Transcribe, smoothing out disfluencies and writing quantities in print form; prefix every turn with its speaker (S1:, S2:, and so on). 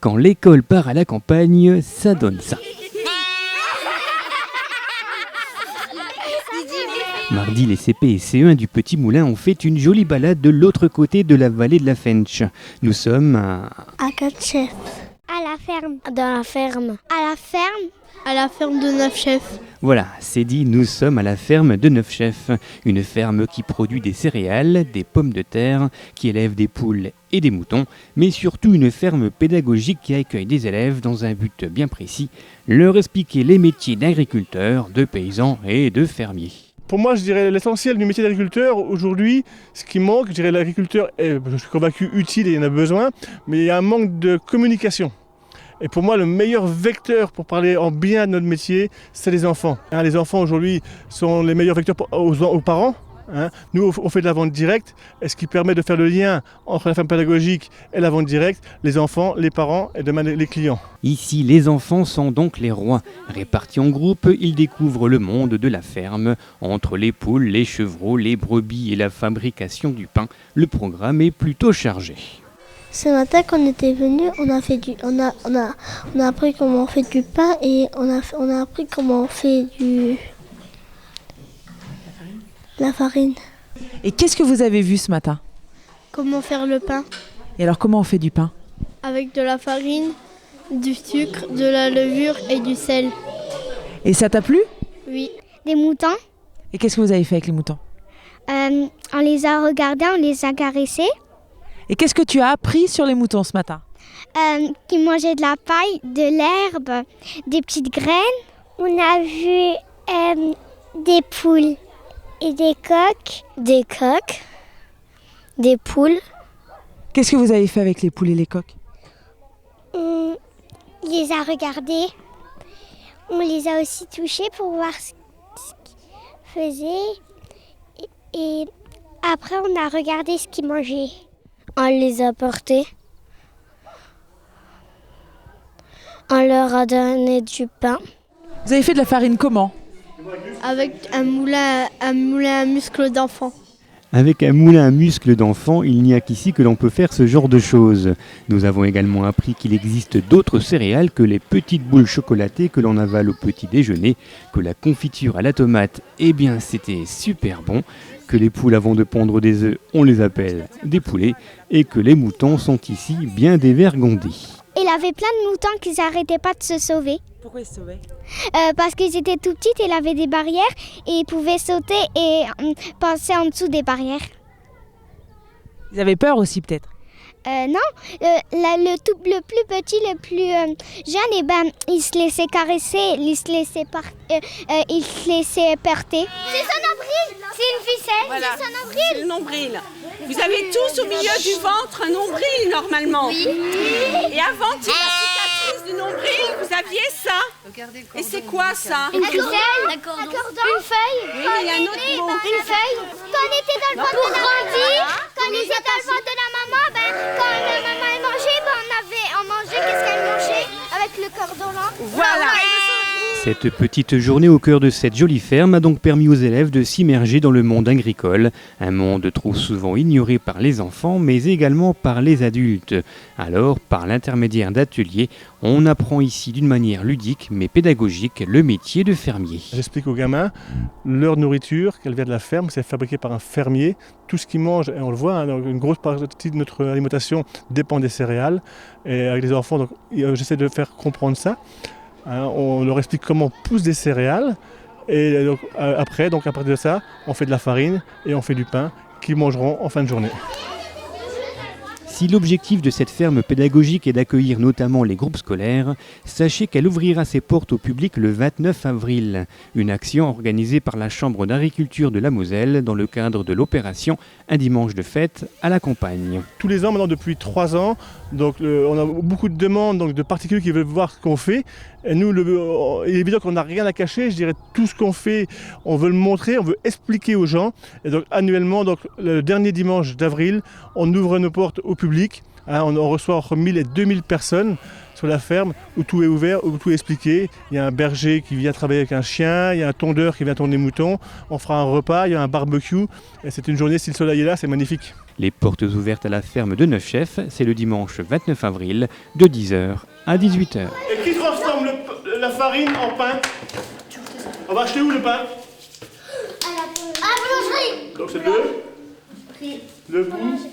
S1: quand l'école part à la campagne, ça donne ça. Mardi, les CP et CE1 du Petit Moulin ont fait une jolie balade de l'autre côté de la vallée de la Fench. Nous sommes à
S2: Quatre-Chefs.
S3: À la ferme.
S2: Dans la ferme.
S3: À la ferme.
S2: À la ferme de Neufchef.
S1: Voilà, c'est dit, nous sommes à la ferme de Neufchef, une ferme qui produit des céréales, des pommes de terre, qui élève des poules et des moutons, mais surtout une ferme pédagogique qui accueille des élèves dans un but bien précis, leur expliquer les métiers d'agriculteur, de paysan et de fermier.
S4: Pour moi, je dirais l'essentiel du métier d'agriculteur, aujourd'hui, ce qui manque, je dirais l'agriculteur est, je suis convaincu, utile et il en a besoin, mais il y a un manque de communication. Et pour moi, le meilleur vecteur pour parler en bien de notre métier, c'est les enfants. Les enfants, aujourd'hui, sont les meilleurs vecteurs aux parents. Nous, on fait de la vente directe, et ce qui permet de faire le lien entre la ferme pédagogique et la vente directe, les enfants, les parents et demain les clients.
S1: Ici, les enfants sont donc les rois. Répartis en groupes, ils découvrent le monde de la ferme. Entre les poules, les chevreaux, les brebis et la fabrication du pain, le programme est plutôt chargé.
S2: Ce matin, quand on était venus, on a appris comment on fait du pain et on a appris comment on fait la farine.
S5: Et qu'est-ce que vous avez vu ce matin?
S2: Comment faire le pain?
S5: Et alors comment on fait du pain?
S2: Avec de la farine, du sucre, de la levure et du sel.
S5: Et ça t'a plu?
S2: Oui.
S3: Des moutons.
S5: Et qu'est-ce que vous avez fait avec les moutons?
S3: On les a regardés, on les a caressés.
S5: Et qu'est-ce que tu as appris sur les moutons ce matin?
S3: Qui mangeaient de la paille, de l'herbe, des petites graines. On a vu des poules et des coqs. Des coqs, des poules.
S5: Qu'est-ce que vous avez fait avec les poules et les coqs?
S3: On les a regardés. On les a aussi touchés pour voir ce qu'ils faisaient. Et après, on a regardé ce qu'ils mangeaient.
S2: On les a portés. On leur a donné du pain.
S5: Vous avez fait de la farine comment?
S2: Avec un moulin à muscles d'enfant.
S1: Avec un moulin à muscles d'enfant, il n'y a qu'ici que l'on peut faire ce genre de choses. Nous avons également appris qu'il existe d'autres céréales que les petites boules chocolatées que l'on avale au petit déjeuner, que la confiture à la tomate, eh bien c'était super bon, que les poules avant de pondre des œufs, on les appelle des poulets, et que les moutons sont ici bien dévergondés.
S3: Il y avait plein de moutons qui n'arrêtaient pas de se sauver.
S5: Pourquoi ils se sauvaient?
S3: Parce qu'ils étaient tout petits, il avait des barrières et ils pouvaient sauter et passer en dessous des barrières.
S5: Ils avaient peur aussi peut-être?
S3: Non, le plus petit, le plus jeune, il se laissait caresser, il se laissait porter. C'est son nombril, c'est une ficelle,
S6: voilà.
S3: C'est son nombril.
S6: C'est le nombril. Vous avez tous au milieu du ventre un nombril normalement. Oui. Et avant qu'il y ait la cicatrice du nombril, vous aviez ça. Et c'est quoi ça?
S3: Une ficelle, un cordon, une feuille.
S6: Oui, il y a un autre mot.
S3: Une feuille. Quand on était dans le ventre de la maman, quand on était dans le ventre de la maman, quand la maman elle mangeait, on mangeait, qu'est-ce qu'elle mangeait avec le cordon là?
S6: Voilà.
S1: Cette petite journée au cœur de cette jolie ferme a donc permis aux élèves de s'immerger dans le monde agricole, un monde trop souvent ignoré par les enfants mais également par les adultes. Alors, par l'intermédiaire d'ateliers, on apprend ici d'une manière ludique mais pédagogique le métier de fermier.
S4: J'explique aux gamins leur nourriture, qu'elle vient de la ferme, c'est fabriqué par un fermier. Tout ce qu'ils mangent, et on le voit, une grosse partie de notre alimentation dépend des céréales. Et avec les enfants, donc, j'essaie de faire comprendre ça. On leur explique comment poussent des céréales et donc, après, à partir de ça, on fait de la farine et on fait du pain qu'ils mangeront en fin de journée.
S1: Si l'objectif de cette ferme pédagogique est d'accueillir notamment les groupes scolaires, sachez qu'elle ouvrira ses portes au public le 29 avril. Une action organisée par la Chambre d'agriculture de la Moselle dans le cadre de l'opération Un dimanche de fête à la campagne.
S4: Tous les ans, maintenant depuis 3 ans, donc, on a beaucoup de demandes donc, de particuliers qui veulent voir ce qu'on fait. Et nous, il est évident qu'on n'a rien à cacher. Je dirais tout ce qu'on fait, on veut le montrer, on veut expliquer aux gens. Et donc annuellement, donc, le dernier dimanche d'avril, on ouvre nos portes au public Hein, on reçoit entre 1000 et 2000 personnes sur la ferme où tout est ouvert, où tout est expliqué. Il y a un berger qui vient travailler avec un chien, il y a un tondeur qui vient tondre des moutons. On fera un repas, il y a un barbecue. Et c'est une journée, si le soleil est là, c'est magnifique.
S1: Les portes ouvertes à la ferme de Neufchef, c'est le dimanche 29 avril de 10h à 18h.
S4: Et qui transforme la farine en pain? On va acheter où le pain?
S3: À la boulangerie.
S4: Donc c'est le bout.